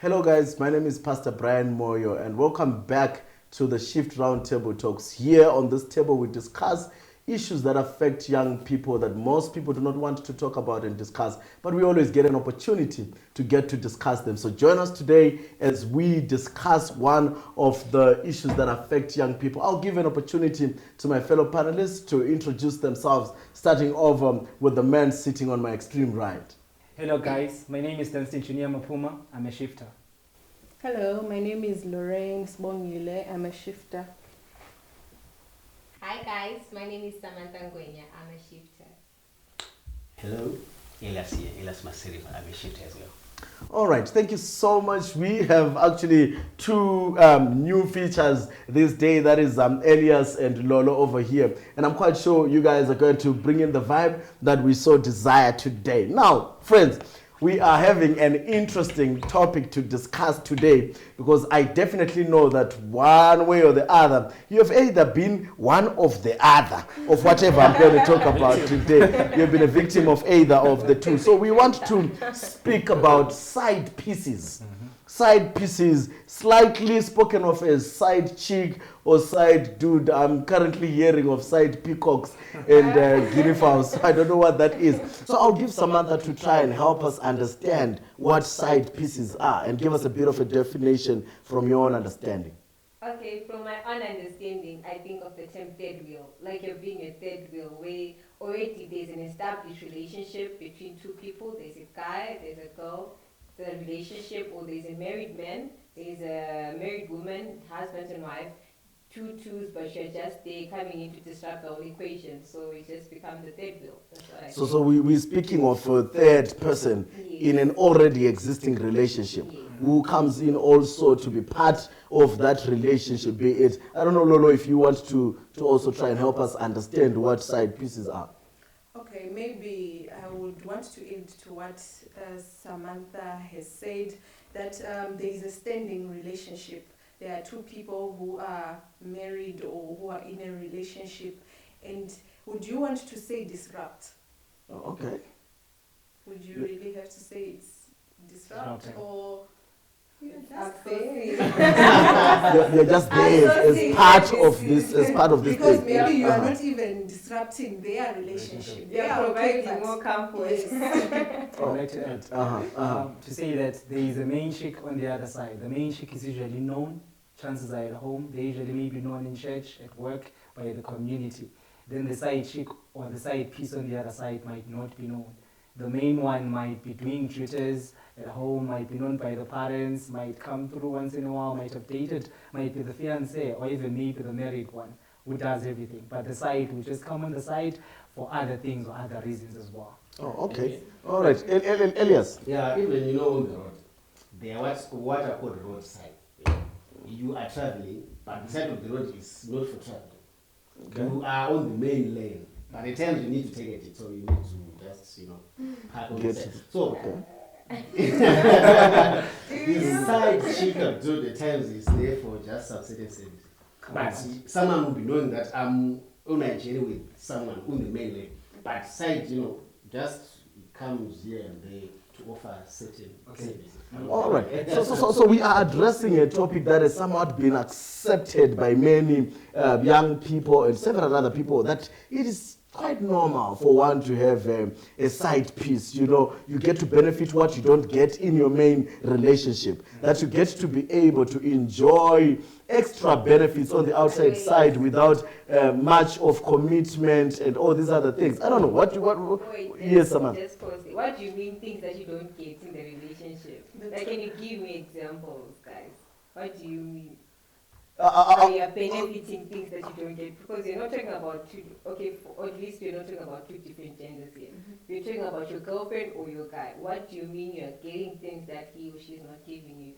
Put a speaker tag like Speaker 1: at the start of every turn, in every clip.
Speaker 1: Hello guys, my name is Pastor Brian Moyo and welcome back to the Shift Roundtable Talks. Here on this table we discuss issues that affect young people that most people do not want to talk about and discuss, but we always get an opportunity to get to discuss them. So join us today as we discuss one of the issues that affect young people. I'll give an opportunity to my fellow panelists to introduce themselves, starting off with the man sitting on my extreme right.
Speaker 2: Hello guys, my name is Dunstan Junior Mapuma. I'm a shifter.
Speaker 3: Hello, my name is Lorraine Sbongile. I'm a shifter.
Speaker 4: Hi guys, my name is Samantha Ngwenya. I'm a shifter.
Speaker 5: Hello, Elias here. Elias Masiriva. I'm a shifter as well.
Speaker 1: All right, thank you so much. We have actually two new features this day. That is Elias and Lolo over here. And I'm quite sure you guys are going to bring in the vibe that we so desire today. Now, friends, we are having an interesting topic to discuss today because I definitely know that one way or the other, you have either been one of the other of whatever I'm going to talk about today. You've been a victim of either of the two. So we want to speak about side pieces. Side pieces, slightly spoken of as side chick or side dude. I'm currently hearing of side peacocks and guinea fowls. So I don't know what that is. So I'll give Samantha to try and help us understand what side pieces are and give us a bit of a definition from your own understanding.
Speaker 4: Okay, from my own understanding, I think of the term third wheel, like you're being a third wheel, where already there's an established relationship between two people. There's a guy, there's a girl, the relationship, or there's a married man, there's a married woman, husband and wife, two twos, but you're just there coming in to disrupt the whole equation. So it just becomes the third wheel. That's what I
Speaker 1: So we're speaking of a third person in an already existing relationship who comes in also to be part of that relationship, be it, I don't know, Lolo, if you want to also try and help us understand what side pieces are.
Speaker 3: Okay, maybe I would want to add to what Samantha has said, that there is a standing relationship. There are two people who are married or who are in a relationship. And would you want to say disrupt?
Speaker 1: Okay.
Speaker 3: Would you really have to say it's disrupt
Speaker 2: Disrupting.
Speaker 3: or...
Speaker 1: You're just there as part of this,
Speaker 3: because
Speaker 1: thing.
Speaker 3: maybe you are not even disrupting their relationship. They are okay,
Speaker 4: providing
Speaker 3: but
Speaker 4: more comfort.
Speaker 3: yes.
Speaker 2: I would like to add to say that there is a main chick on the other side. The main chick is usually known. Chances are at home. They usually may be known in church, at work, by the community. Then the side chick or the side piece on the other side might not be known. The main one might be doing duties at home, might be known by the parents, might come through once in a while, might have dated, might be the fiancé, or even maybe the married one who does everything. But the side will just come on the side for other things or other reasons as well.
Speaker 1: Oh, okay. All right. Elias.
Speaker 5: Yeah, even on the road, there are what are called roadside. You are traveling, but the side of the road is not for traveling.
Speaker 1: Okay.
Speaker 5: You are on the main lane, but at times you need to take it, so you need to just, park on the side. So, this side chick at the times is there for just some certain service. But someone will be knowing that I'm on a journey with someone on the main lane. But side, just comes here and there to offer certain services.
Speaker 1: All right. So we are addressing a topic that has somewhat been accepted by many young people and several other people, that it is quite normal for one to have a side piece. You get to benefit what you don't get in your main relationship, that you get to be able to enjoy extra benefits on the outside side without much of commitment and all these other things. I don't know. Yes, Samantha.
Speaker 4: Just pause it. What do you mean things that you don't get in the relationship? Like, can you give me examples, guys? What do you mean? So you are benefiting things that you don't get, because you're not talking about two, or at least you're not talking about two different genders here. You're talking about your girlfriend or your guy. What do you mean you're getting things that he or she is not giving you?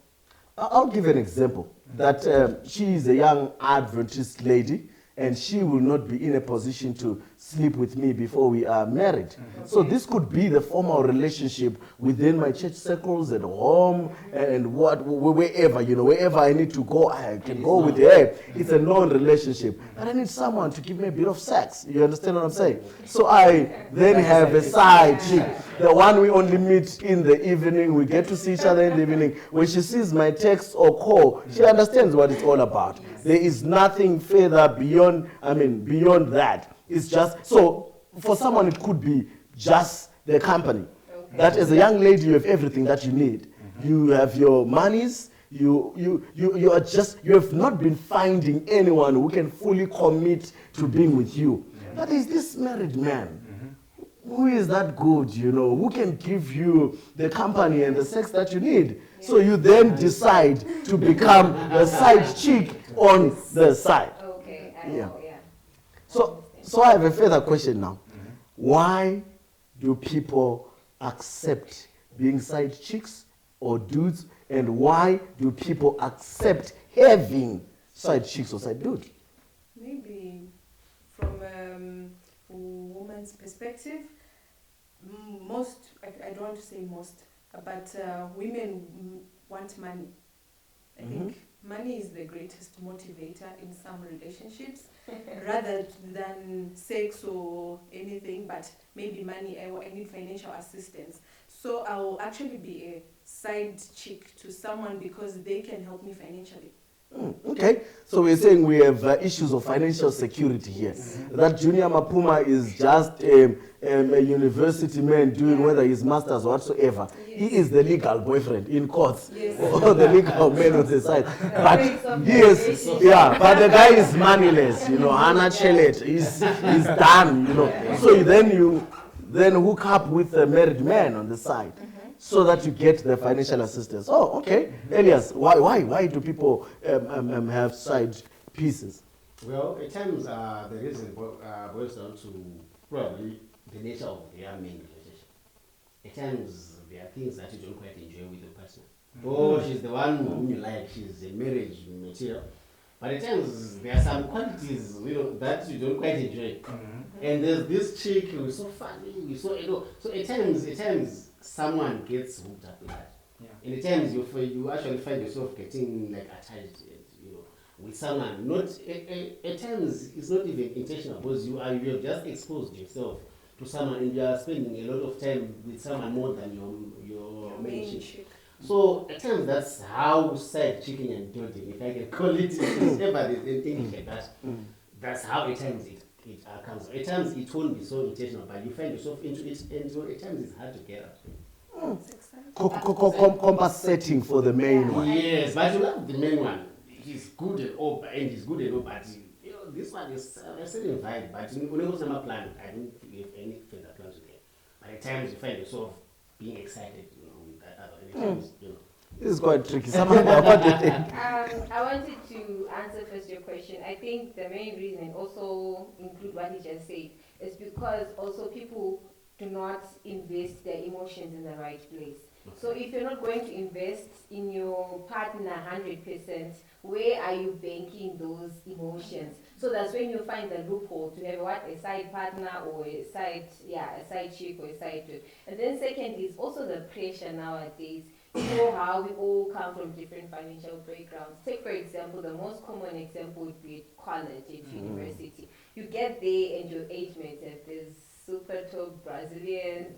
Speaker 1: I'll give an example. That she is a young Adventist lady. and she will not be in a position to sleep with me before we are married. So this could be the formal relationship within my church circles, at home, and wherever, wherever I need to go, I can go with her. It's a known relationship. But I need someone to give me a bit of sex. You understand what I'm saying? So I then have a side chick, the one we only meet in the evening. We get to see each other in the evening. When she sees my text or call, she understands what it's all about. There is nothing further beyond that. It's just, so for someone it could be just the company.
Speaker 4: Okay.
Speaker 1: That as a young lady you have everything that you need. You have your monies, you have not been finding anyone who can fully commit to being with you. But there's this married man who is that good, who can give you the company and the sex that you need. So you then decide to become a side chick on the side.
Speaker 4: Okay, I know, yeah.
Speaker 1: So I have a further question now. Why do people accept being side chicks or dudes, and why do people accept having side chicks or side dudes?
Speaker 3: Maybe from a woman's perspective, I don't want to say most, but women want money. I think money is the greatest motivator in some relationships, rather than sex or anything, but maybe money. I need financial assistance. So I will actually be a side chick to someone because they can help me financially.
Speaker 1: Okay, so we're saying we have issues of financial security here. That Junior Mapuma is just a university man doing whether his master's or whatsoever.
Speaker 3: Yes.
Speaker 1: He is the legal boyfriend in courts,
Speaker 3: Yes.
Speaker 1: or the legal man on the side. But yes, but the guy is moneyless, Hannah Chelet, he's done, So you then hook up with a married man on the side, so that you get the financial assistance. Oh, okay. Elias, why do people have side pieces?
Speaker 5: Well, at times the reason boils down to probably the nature of their main relationship. At times there are things that you don't quite enjoy with your partner. Oh, she's the one whom you like, she's a marriage material. But at times there are some qualities that you don't quite enjoy. And there's this chick who's so funny, so at times someone gets hooked up with that.
Speaker 2: Yeah.
Speaker 5: And at times you actually find yourself getting like attached, with someone. Not at times it's not even intentional, because you have just exposed yourself to someone and you are spending a lot of time with someone more than your main chick. So at times that's how side chicking and dodging, if I can call it, if ever there's anything like that, that's how at times it comes. At times it won't be so intentional, but you find yourself into it, and so at times it's hard to get out.
Speaker 1: Compensating for the main one.
Speaker 5: Yes, but you love the main one. He's good at all, but this one is a certain vibe, but when it was not plan, I don't have any further plans with him. But at times you find yourself being excited, with that other.
Speaker 1: This is quite tricky. Samantha, what do you think?
Speaker 4: I wanted to answer first your question. I think the main reason, and also include what he just said, is because also people do not invest their emotions in the right place. So if you're not going to invest in your partner 100%, where are you banking those emotions? So that's when you find the loophole to have a side partner or a side chick or a side dude. And then second is also the pressure nowadays. You know how we all come from different financial backgrounds. Take for example, the most common example would be college, at university. You get there and your age mates have this super top Brazilians,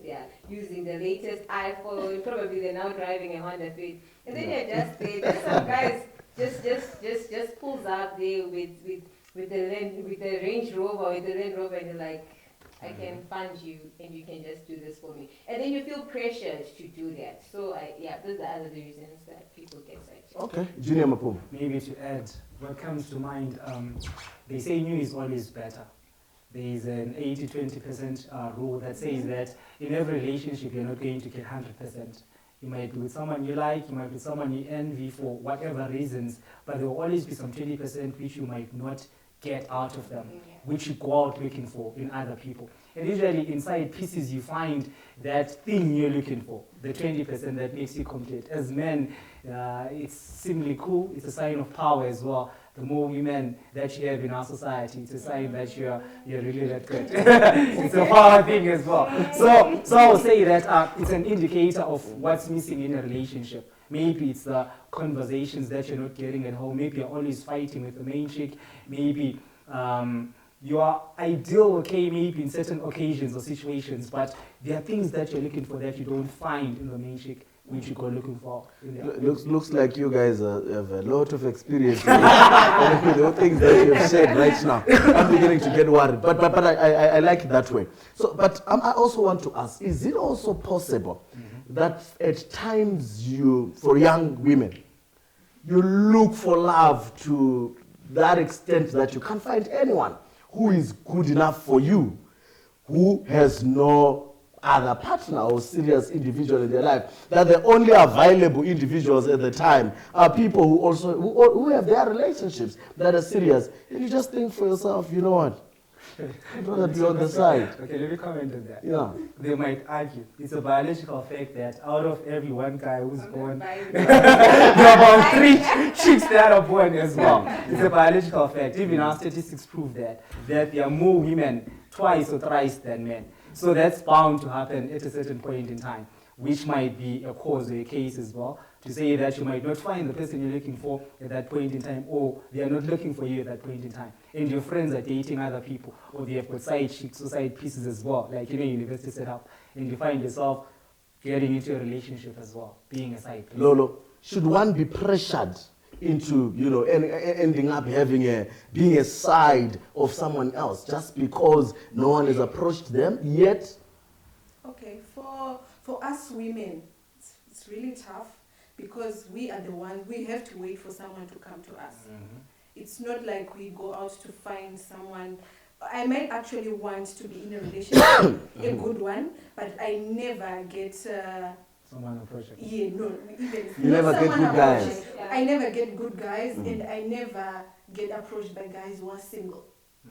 Speaker 4: using the latest iPhone, probably they're now driving a Honda Fit. And then you're just there, there's some guys just pulls up there with the Range Rover, with the Land Rover, and you're like, I can fund you and you can just do this for me. And then you feel pressured to do that. So those are other reasons that people get sidetracked.
Speaker 1: Okay, Junior Mapum.
Speaker 2: Maybe to add, what comes to mind, they say new is always better. There is an 80-20% rule that says that in every relationship you're not going to get 100%. You might be with someone you like, you might be with someone you envy for whatever reasons, but there will always be some 20% which you might not get out of them, which you go out looking for in other people. And usually inside pieces you find that thing you're looking for, the 20% that makes you complete. As men, it's simply cool, it's a sign of power as well. the more women that you have in our society. It's a sign that you're really that good. It's a power thing as well. So I would say that it's an indicator of what's missing in a relationship. Maybe it's the conversations that you're not getting at home. Maybe you're always fighting with the main chick. Maybe you are ideal, okay, maybe in certain occasions or situations, but there are things that you're looking for that you don't find in the main chick, which you go looking for.
Speaker 1: Looks like you guys have a lot of experience with the things that you have said right now. I'm beginning to get worried, but I like it that way. So, but I also want to ask: is it also possible that at times for young women, you look for love to that extent that you can't find anyone who is good enough for you, who has no other partner or serious individual in their life, that the only available individuals at the time are people who have their relationships that are serious, and you just think for yourself, you know what, I'd rather be on the side.
Speaker 2: Okay, let me comment on that.
Speaker 1: Yeah.
Speaker 2: They might argue it's a biological fact that out of every one guy who's born,
Speaker 3: By
Speaker 2: there are about 3 chicks that are born as well. It's a biological fact. Even our statistics prove that there are more women twice or thrice than men. So that's bound to happen at a certain point in time, which might be a cause or a case as well, to say that you might not find the person you're looking for at that point in time, or they are not looking for you at that point in time. And your friends are dating other people, or they have got side chicks or side pieces as well, like university setup, and you find yourself getting into a relationship as well, being a side piece.
Speaker 1: Lolo, should one be pressured into, ending up being a side of someone else just because no one has approached them yet?
Speaker 3: Okay, for us women, it's really tough because we are the one, we have to wait for someone to come to us. It's not like we go out to find someone. I might actually want to be in a relationship, a good one, but I never get
Speaker 2: Someone approaching.
Speaker 3: yeah, no, even
Speaker 1: You never
Speaker 3: not
Speaker 1: get
Speaker 3: someone
Speaker 1: good guys.
Speaker 3: approaching. I never get good guys, and I never get approached by guys who are single.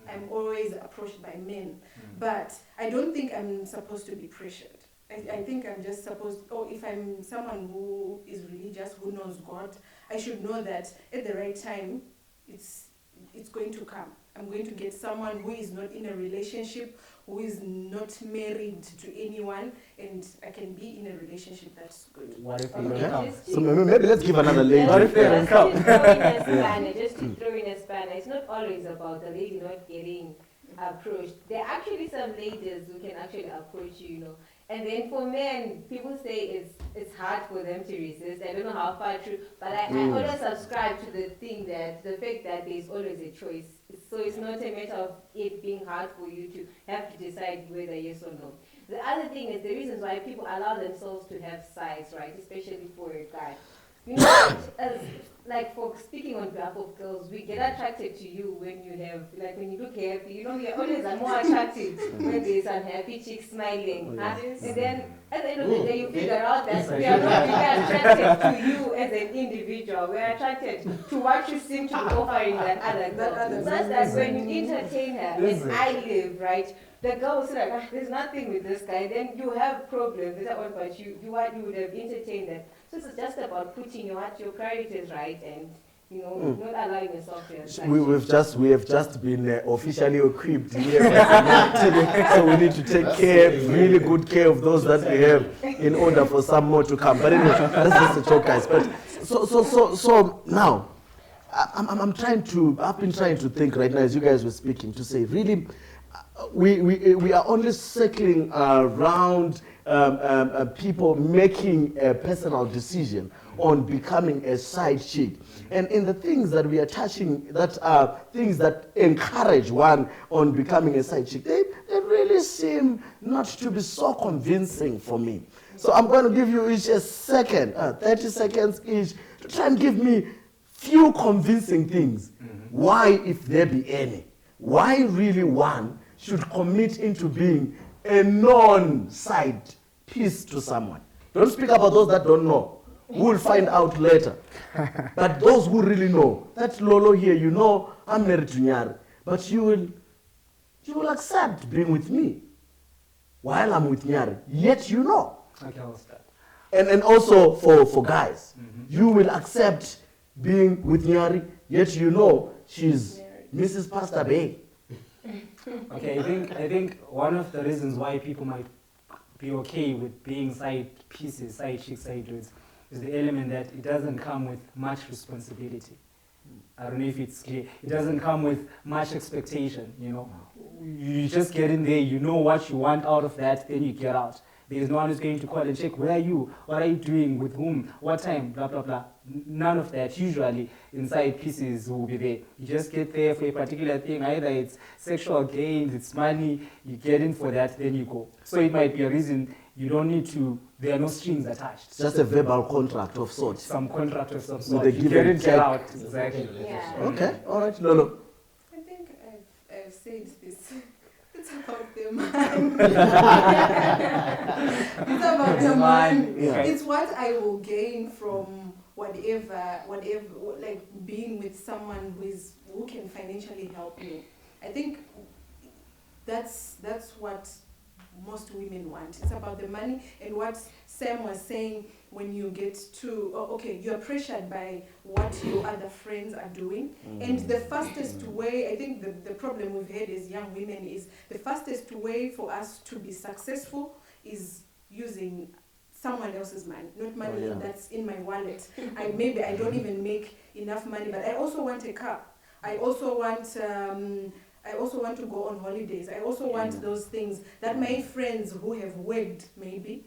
Speaker 3: I'm always approached by men, but I don't think I'm supposed to be pressured. I think I'm just supposed, if I'm someone who is religious, who knows God, I should know that at the right time, it's going to come. I'm going to get someone who is not in a relationship, who is not married to anyone, and I can be in a relationship that's good.
Speaker 2: What if they
Speaker 4: Okay.
Speaker 2: don't come?
Speaker 4: Just
Speaker 1: So maybe let's give another lady.
Speaker 2: What if they don't come?
Speaker 4: Just to throw in a spanner, it's not always about the lady not getting approached. There are actually some ladies who can actually approach you, And then for men, people say it's hard for them to resist. I don't know how far true, but I always subscribe to the fact that there's always a choice. So it's not a matter of it being hard for you to have to decide whether yes or no. The other thing is the reasons why people allow themselves to have sides, right? Especially for a guy. For speaking on behalf of girls, we get attracted to you when you have, when you look happy. We are always more attracted when there's unhappy chick smiling. And then at the end of the day, you figure out that we are not really attracted to you as an individual. We are attracted to what you seem to be offering that other girl. Such that when you entertain her, as I live, right? The girl will say like, there's nothing with this guy. Then you have problems. But you would have entertained that. So it's just about putting your priorities right and not allowing yourself to.
Speaker 1: We have just been officially equipped here, so we need to take really good care of those that we have in order for some more to come. But anyway, that's just a joke, guys. But so now, I've been trying to think right now as you guys were speaking to say really. We are only circling around people making a personal decision on becoming a side chick. And in the things that we are touching, that are things that encourage one on becoming a side chick, they really seem not to be so convincing for me. So I'm going to give you each a second, 30 seconds each, to try and give me few convincing things. Why, if there be any, why really one should commit into being a non-side piece to someone. Don't speak about those that don't know. We will find out later. But those who really know, that Lolo here, I'm married to Nyari, but you will accept being with me while I'm with Nyari. Yet you know.
Speaker 2: Okay, I'll start.
Speaker 1: And also for guys, you will accept being with Nyari, yet you know she's Mrs. Pastor Bay.
Speaker 2: Okay, I think one of the reasons why people might be okay with being side pieces, side chicks, side dudes, is the element that it doesn't come with much responsibility. I don't know if it's clear. It doesn't come with much expectation, you know. You just get in there, you know what you want out of that, then you get out. There's no one who's going to call and check, where are you? What are you doing? With whom? What time? Blah, blah, blah. None of that. Usually, inside pieces will be there. You just get there for a particular thing. Either it's sexual gains, it's money. You get in for that, then you go. So it might be a reason you don't need to, there are no strings attached.
Speaker 1: It's just a verbal contract of sorts.
Speaker 2: Some contract of some sort.
Speaker 1: With a
Speaker 2: You
Speaker 1: give
Speaker 2: get
Speaker 1: and
Speaker 2: in, get
Speaker 1: take.
Speaker 2: out. Exactly.
Speaker 4: Yeah.
Speaker 1: Okay, all right, Lolo.
Speaker 3: I think I've said this. It's about the mind. It's about the mind.
Speaker 1: Yeah.
Speaker 3: It's what I will gain from whatever, like being with someone who can financially help me. I think that's what most women want. It's about the money, and what Sam was saying, when you get to, you're pressured by what your other friends are doing. And the fastest way, I think the problem we've had as young women is the fastest way for us to be successful is using someone else's money, not money that's in my wallet. Maybe I don't even make enough money, but I also want a car. I also want to go on holidays. I also want those things that my friends who have worked maybe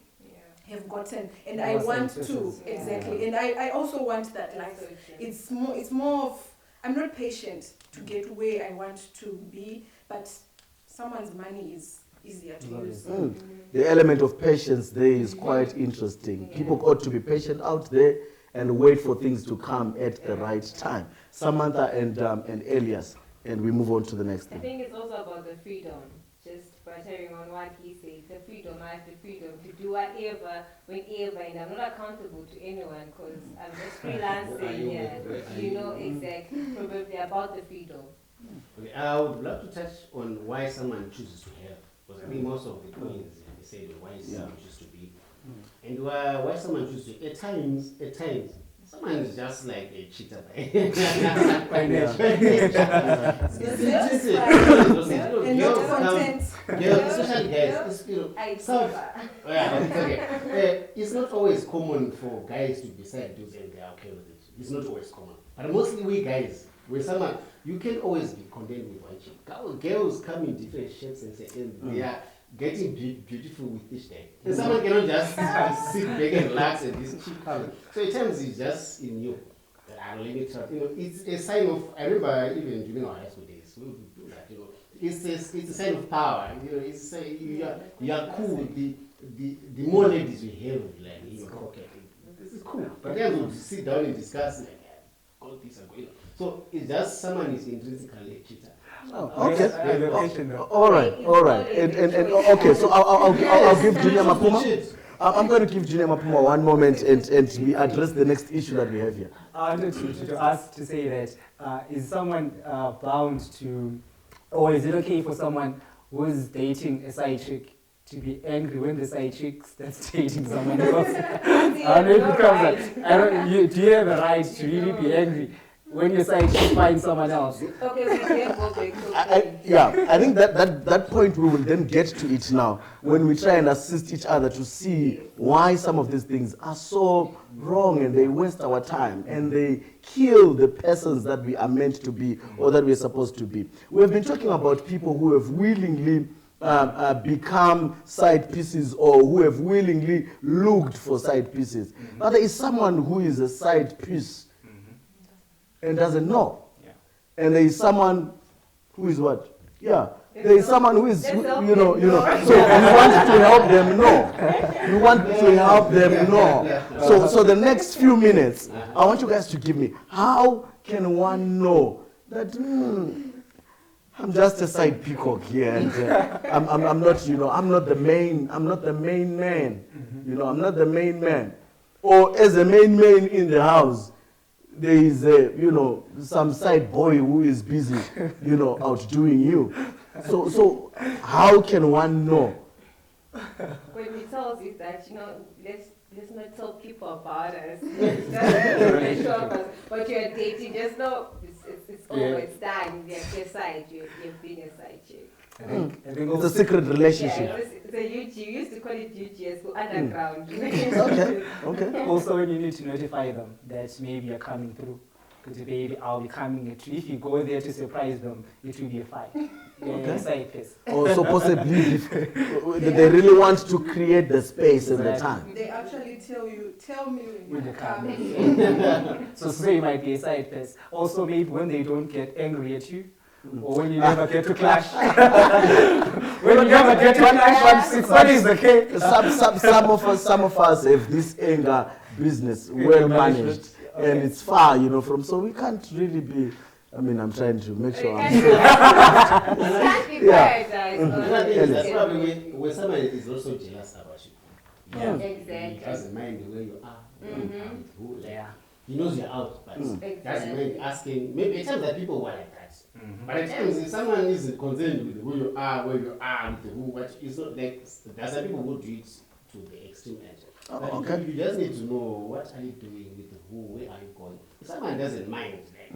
Speaker 3: have gotten, and I want to exactly. And I also want that life. It's more of, I'm not patient to get where I want to be, but someone's money is easier to use.
Speaker 1: The element of patience there is quite interesting. People ought to be patient out there and wait for things to come at the right time. Samantha and Elias, and we move on to the next
Speaker 4: I
Speaker 1: thing.
Speaker 4: think it's also about the freedom. Just buttering on what he said, the freedom, I have the freedom to do whatever, whenever, and I'm not accountable to anyone because I'm just freelancing here. You know exactly, probably about the freedom.
Speaker 5: Okay, I would love to touch on why someone chooses to help, because I think most of the points they say why someone chooses to be, and why someone chooses to. At times, someone is just like a cheater by nature.
Speaker 3: And not content.
Speaker 5: Especially guys, it's not always common for guys to decide dudes and they're okay with it. It's not always common. But mostly we guys, when someone, you can always be content with one chick. Girls come in different shapes and say, they are getting beautiful with each day. And someone cannot just sit back and relax and this chick comes. So at times it's just in you. That let me try. It's a sign of, I remember even during our high school days, we would do that, It's a sign of power. It's you are cool with the more ladies you have like in your pocket. This is cool. But then we'll sit down and discuss like all things are going on. So it's just someone is intrinsically a cheater.
Speaker 1: Oh, okay. All right. And okay. So I'll give Junior Mapuma. I'm going to give Junior Mapuma one moment and we address the next issue that we have here.
Speaker 2: I wanted to ask to say that is someone bound to, or is it okay for someone who's dating a side chick to be angry when the side chick starts dating someone else? I don't know if it comes up. Do you have a right to really be angry when your side chick finds someone else?
Speaker 4: Okay, we can go back.
Speaker 1: I think that point we will then get to it now when we try and assist each other to see why some of these things are so wrong and they waste our time and they kill the persons that we are meant to be or that we're supposed to be. We have been talking about people who have willingly become side pieces or who have willingly looked for side pieces. But there is someone who is a side piece and doesn't know. And there is someone who is what? Yeah. There is someone who is, So we want to help them know. We want to help them know. So the next few minutes, I want you guys to give me, how can one know that, I'm just a side peacock here and I'm not, I'm not the main man. I'm not the main man. Or as a main man in the house, there is some side boy who is busy, outdoing you. So how can one know?
Speaker 4: When we tell you that, let's not tell people about us. Just sure, but you're dating, just know it's over, it's done. You're side, you're being a side chick.
Speaker 2: I think
Speaker 1: It's
Speaker 2: also
Speaker 1: a secret relationship.
Speaker 4: Yeah, it's a UG. You used to call it UGS, so underground.
Speaker 1: Okay.
Speaker 2: also when you need to notify them that maybe you're coming through. Because baby, I'll be coming at you. If you go there to surprise them, it will be a fight.
Speaker 1: Okay.
Speaker 2: Side piece.
Speaker 1: Or so possibly they really want to create the space and the time.
Speaker 3: They actually tell me when
Speaker 2: When
Speaker 3: you're
Speaker 2: you're
Speaker 3: coming.
Speaker 2: So say you might be a side piece. Also maybe when they don't get angry at you, or when you never get to clash. When you never get to clash, what is the case?
Speaker 1: Some of us have this anger business well managed, and it's far, from. So we can't really be. I mean, I'm trying to make sure I'm safe.
Speaker 4: Can't be
Speaker 1: Yeah.
Speaker 4: prioritized.
Speaker 5: That's probably when someone is also jealous about you.
Speaker 1: Yeah.
Speaker 5: He
Speaker 4: Exactly.
Speaker 5: doesn't mind where you are, with who, like,
Speaker 2: Yeah.
Speaker 5: he knows you're out, but doesn't
Speaker 4: Exactly.
Speaker 5: mind asking. Maybe at times that people were like that. But at times, if someone isn't concerned with who you are, where you are, with who, what, it's not like there's some people who do it to the extreme end.
Speaker 1: Oh,
Speaker 5: But
Speaker 1: okay.
Speaker 5: you just need to know what are you doing with who, where are you going. If someone doesn't mind, like,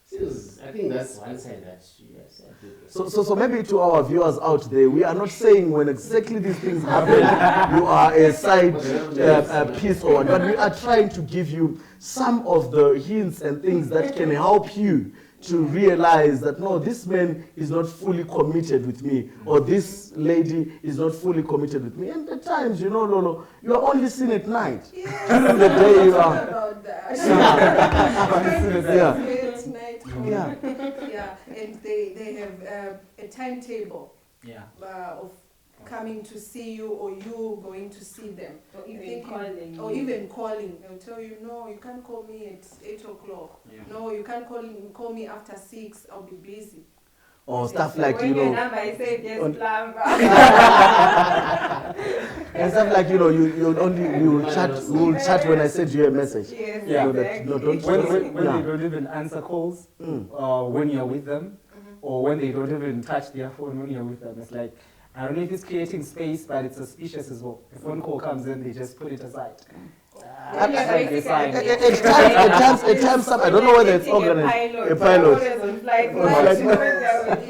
Speaker 5: I think that's one side that yes, I think.
Speaker 1: So maybe to our viewers out there, we are not saying when exactly these things happen, you are a side piece or what, but we are trying to give you some of the hints and things that can help you to realize that no, this man is not fully committed with me, or this lady is not fully committed with me. And at times, Lolo, you are only seen at night.
Speaker 3: Yes,
Speaker 1: During the day you
Speaker 3: talk
Speaker 1: are.
Speaker 3: about that.
Speaker 1: Yeah.
Speaker 3: At night.
Speaker 1: Yeah.
Speaker 3: Yeah, and they have a timetable
Speaker 2: Yeah.
Speaker 3: of coming to see you or you going to see them.
Speaker 4: Or even
Speaker 3: Thinking-
Speaker 4: calling.
Speaker 3: Or even calling. They'll tell you, no, you can't call me at 8 o'clock.
Speaker 2: Yeah.
Speaker 3: No, you can't call me after 6. I'll be busy.
Speaker 1: Or stuff like,
Speaker 4: when your number is saved, yes,
Speaker 1: on-
Speaker 4: plumber.
Speaker 1: and stuff like, you will chat when I send you a message.
Speaker 4: Yes,
Speaker 2: Yeah.
Speaker 1: No, that,
Speaker 4: exactly.
Speaker 1: no, don't.
Speaker 2: When
Speaker 1: Yeah.
Speaker 2: they don't even answer calls,
Speaker 1: Mm.
Speaker 2: when you're with them, or when they don't even touch their phone when you're with them, it's like, I don't know if it's creating space, but it's suspicious as well. If one call comes in, they just put it aside.
Speaker 4: Then you're
Speaker 2: It's like a
Speaker 4: basically-
Speaker 2: sign.
Speaker 1: At times, I don't know whether it's organized. A pilot.
Speaker 4: Always on flight
Speaker 1: On
Speaker 4: mode.
Speaker 1: flight mode.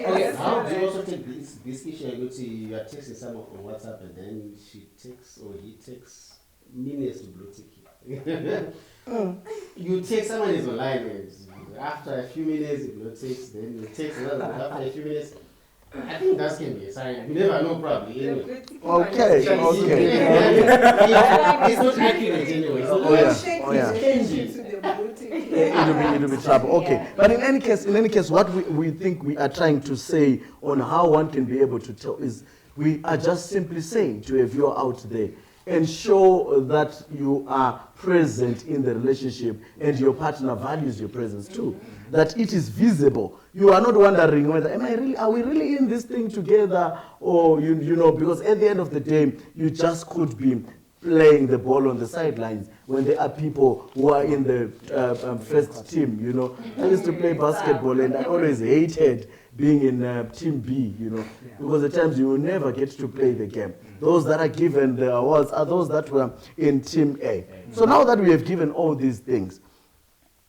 Speaker 5: Okay, how do you also take this issue? You are texting someone on WhatsApp and then she takes or he takes minutes to blue tick you. You text someone is online and after a few minutes it blue ticks, then you text another after a few minutes. I think that can be a sign. You never know probably. Anyway.
Speaker 1: Okay.
Speaker 5: It's not accurate anyway. It's not
Speaker 1: Oh, yeah.
Speaker 3: Shake
Speaker 1: Oh, yeah.
Speaker 3: it, change it to the boutique.
Speaker 1: It'll be trouble. Okay, but in any case, what we think we are trying to say on how one can be able to tell is we are just simply saying to a viewer out there, ensure that you are present in the relationship and your partner values your presence too. That it is visible. You are not wondering whether are we really in this thing together, or because at the end of the day, you just could be playing the ball on the sidelines when there are people who are in the first team. I used to play basketball and I always hated being in team B, because at times you will never get to play the game. Those that are given the awards are those that were in team A. So now that we have given all these things,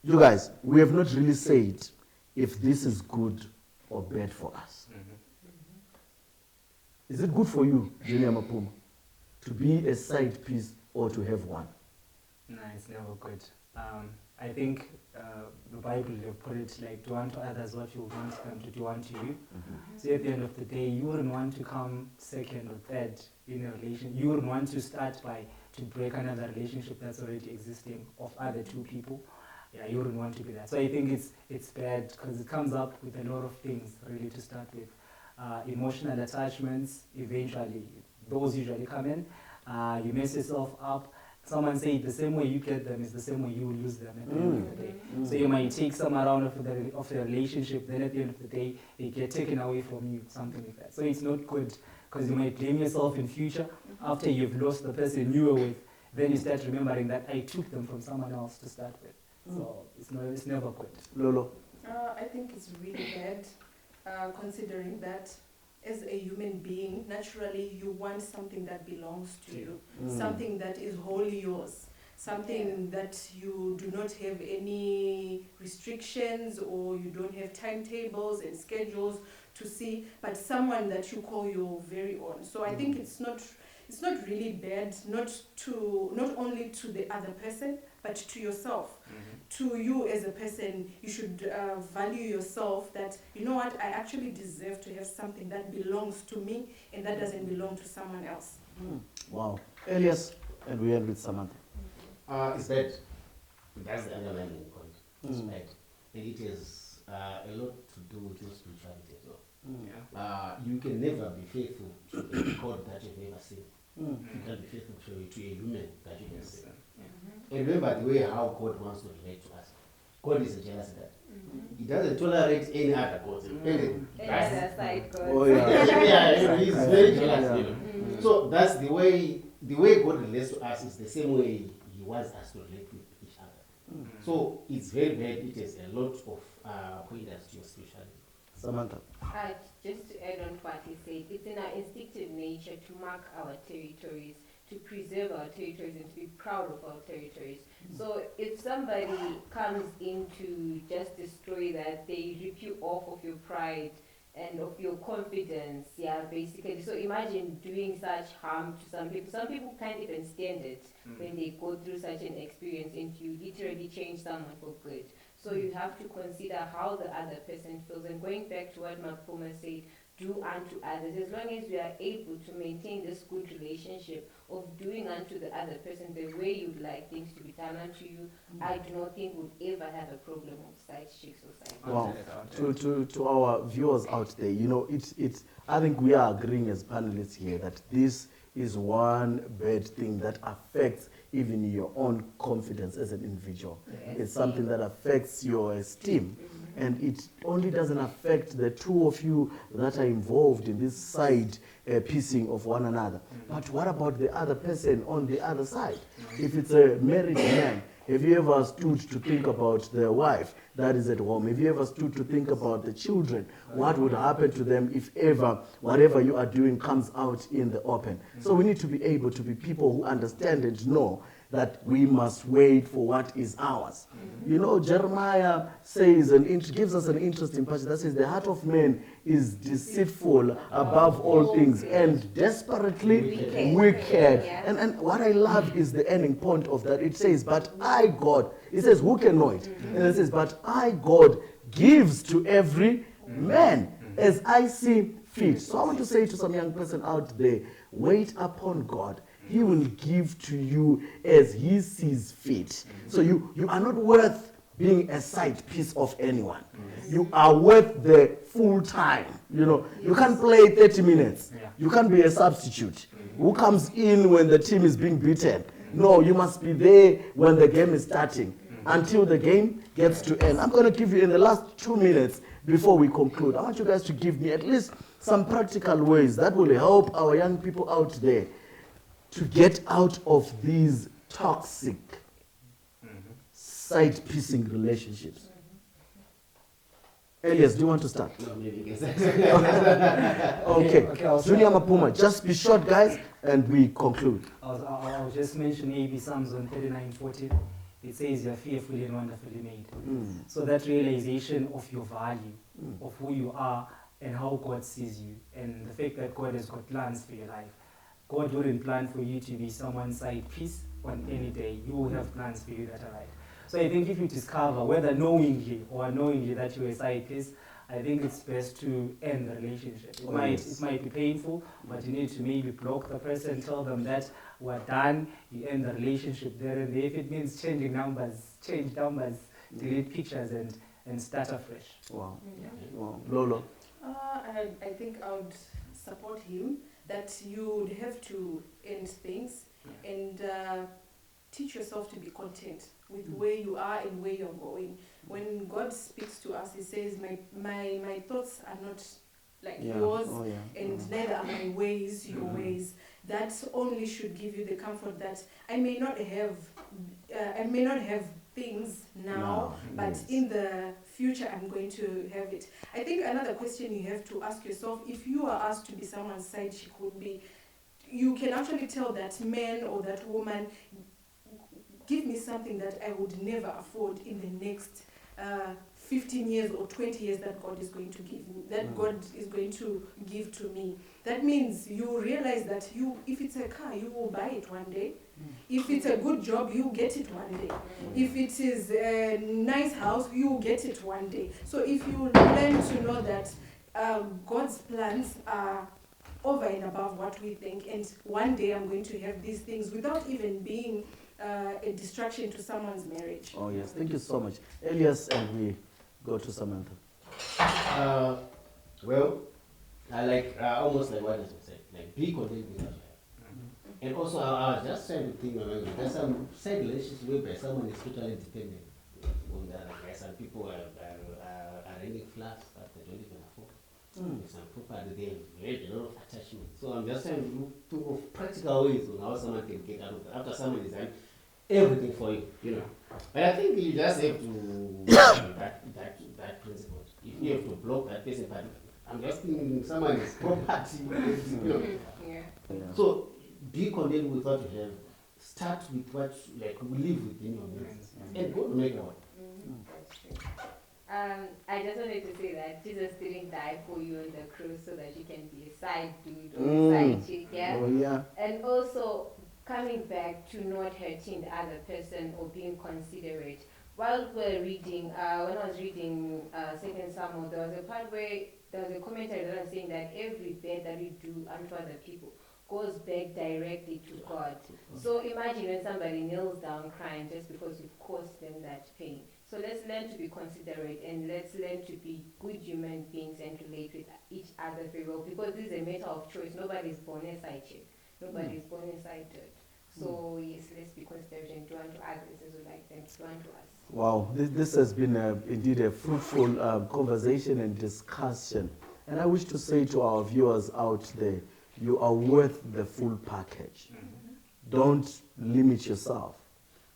Speaker 1: you guys, we have not really said if this is good or bad for us. Is it good for you, Junior Mapuma, to be a side piece or to have one?
Speaker 2: No, it's never good. I think the Bible, they put it like, do unto others what you want them to do unto you. So at the end of the day, you wouldn't want to come second or third in a relation. You wouldn't want to start to break another relationship that's already existing of other two people. Yeah, you wouldn't want to be that. So I think it's bad because it comes up with a lot of things really to start with. Emotional attachments, eventually, those usually come in. You mess yourself up. Someone said the same way you get them is the same way you will lose them at the end of the day. So you might take some around of the relationship, then at the end of the day, they get taken away from you, something like that. So it's not good because you might blame yourself in future after you've lost the person you were with. Then you start remembering that I took them from someone else to start with. So it's never good.
Speaker 1: Lolo?
Speaker 3: I think it's really bad, considering that as a human being, naturally you want something that belongs to you, something that is wholly yours. something that you do not have any restrictions, or you don't have timetables and schedules to see, but someone that you call your very own. So I think it's not really bad, not only to the other person, but to yourself. To you as a person, you should value yourself, that, you know what, I actually deserve to have something that belongs to me and that doesn't belong to someone else.
Speaker 1: Wow. Elias, and we end with Samantha.
Speaker 5: It's bad. That's the underlying point. It's bad. And it has a lot to do with your spirituality as well. You can never be faithful to a God that you've never seen. You can't be faithful to a human that you can see. And remember the way how God wants to relate to us. God is a jealous God. He doesn't tolerate any other gods.
Speaker 4: Any other side gods.
Speaker 1: Oh, yeah.
Speaker 5: Yeah, he's very jealous. You know. So that's the way God relates to us is the same way He wants us to relate with each other. So it's very bad. It has a lot of pointers to your spirituality.
Speaker 1: Samantha.
Speaker 4: Just to add on to what he said, it's in our instinctive nature to mark our territories, to preserve our territories, and to be proud of our territories. So if somebody comes in to just destroy that, they rip you off of your pride and of your confidence, basically. So imagine doing such harm to some people. Some people can't even stand it when they go through such an experience, and you literally change someone for good. So you have to consider how the other person feels. And going back to what Mapuma said, do unto others. As long as we are able to maintain this good relationship of doing unto the other person the way you'd like things to be done unto you, I do not think we'll ever have a problem of side chicks or side.
Speaker 1: Wow. To our viewers out there, you know, I think we are agreeing as panelists here that this is one bad thing that affects even your own confidence as an individual. It's something that affects your esteem. And it only doesn't affect the two of you that are involved in this side piecing of one another. But what about the other person on the other side? If it's a married man, have you ever stood to think about the wife that is at home? Have you ever stood to think about the children? What would happen to them if ever whatever you are doing comes out in the open? So we need to be able to be people who understand and know that we must wait for what is ours. You know, Jeremiah says and gives us an interesting passage that says the heart of man is deceitful above all things and desperately wicked. And what I love is the ending point of that. It says, but I, God, it says, who can know it? And it says, but I, God, gives to every man as I see fit. So I want to say to some young person out there, wait upon God. He will give to you as He sees fit. So you are not worth being a side piece of anyone. You are worth the full time. You know, you can't play 30 minutes. You can't be a substitute who comes in when the team is being beaten. No, you must be there when the game is starting until the game gets to end. I'm going to give you in the last 2 minutes before we conclude. I want you guys to give me at least some practical ways that will help our young people out there to get out of these toxic side-piecing relationships. Elias, do you want to start?
Speaker 5: No, maybe you can
Speaker 1: Okay. Junior Mapuma, just be short, guys, and we conclude.
Speaker 2: I'll just mention maybe Psalms 139:14. It says you're fearfully and wonderfully made. So that realization of your value, of who you are and how God sees you, and the fact that God has got plans for your life. God wouldn't plan for you to be someone's side piece on any day. He will have plans for you that are right. So I think if you discover, whether knowingly or unknowingly, that you're a side piece, I think it's best to end the relationship. It might be painful, but you need to maybe block the person, tell them that we're done, you end the relationship there and there. If it means changing numbers, change numbers, delete pictures and start afresh.
Speaker 1: Wow. Wow. Lolo?
Speaker 3: I think I would support him that you would have to end things and teach yourself to be content with where you are and where you're going. When God speaks to us, He says, my thoughts are not like yours, and neither are my ways your ways. That only should give you the comfort that I may not have things now, but in the future I'm going to have it. I think another question you have to ask yourself, if you are asked to be someone's side chick, would be, you can actually tell that man or that woman give me something that I would never afford in the next 15 years or 20 years that God is going to give me, that God is going to give to me. That means you realize that if it's a car, you will buy it one day. If it's a good job, you get it one day. If it is a nice house, you will get it one day. So if you learn to know that God's plans are over and above what we think, and one day I'm going to have these things without even being a distraction to someone's marriage.
Speaker 1: Oh yes, thank you so much. Elias, and we go to Samantha.
Speaker 5: Well, I like almost like what I said, like be content with what you have. And also, I was just trying to think, there's some side relationships whereby someone is totally dependent on the other guy. Some people are renting flats that they don't even afford. Some property, they have a lot of attachment. So I'm just trying to think of practical ways on how someone can get out of that. After someone is done everything for you, you know. But I think you just have to that principle. If you have to block that person, but I'm just thinking someone is property, you know.
Speaker 3: Yeah.
Speaker 5: So be content with what you have. Start with what live within your means, and go to make it work.
Speaker 4: That's true. I just wanted to say that Jesus didn't die for you on the cross so that you can be a side dude or a side chick, yeah?
Speaker 1: Oh yeah.
Speaker 4: And also coming back to not hurting the other person or being considerate. While we're reading, when I was reading 2 Samuel, there was a part where there was a commentary that was saying that every bad that we do unto other people goes back directly to God. So imagine when somebody kneels down crying just because you've caused them that pain. So let's learn to be considerate, and let's learn to be good human beings and relate with each other very well, because this is a matter of choice. Nobody is born a side chick. Nobody is born a side dude. So yes, let's be considerate and do unto others as we like them to do unto us.
Speaker 1: Wow, this has been indeed a fruitful conversation and discussion. And I wish to say to our viewers out there, you are worth the full package. Don't limit yourself.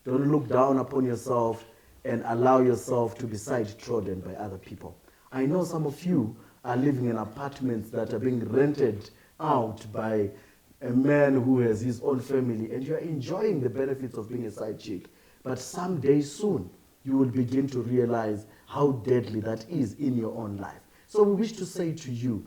Speaker 1: Don't look down upon yourself and allow yourself to be side-trodden by other people. I know some of you are living in apartments that are being rented out by a man who has his own family, and you're enjoying the benefits of being a side chick. But someday soon, you will begin to realize how deadly that is in your own life. So we wish to say to you,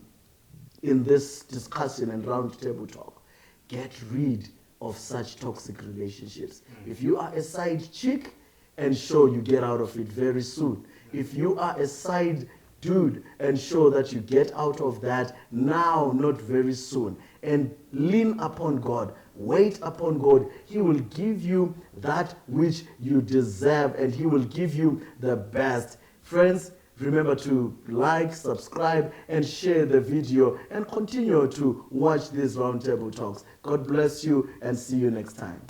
Speaker 1: in this discussion and roundtable talk, get rid of such toxic relationships. If you are a side chick, ensure you get out of it very soon. If you are a side dude, ensure that you get out of that now, not very soon. And lean upon God. Wait upon God. He will give you that which you deserve, and He will give you the best. Friends, remember to like, subscribe, and share the video, and continue to watch these roundtable talks. God bless you, and see you next time.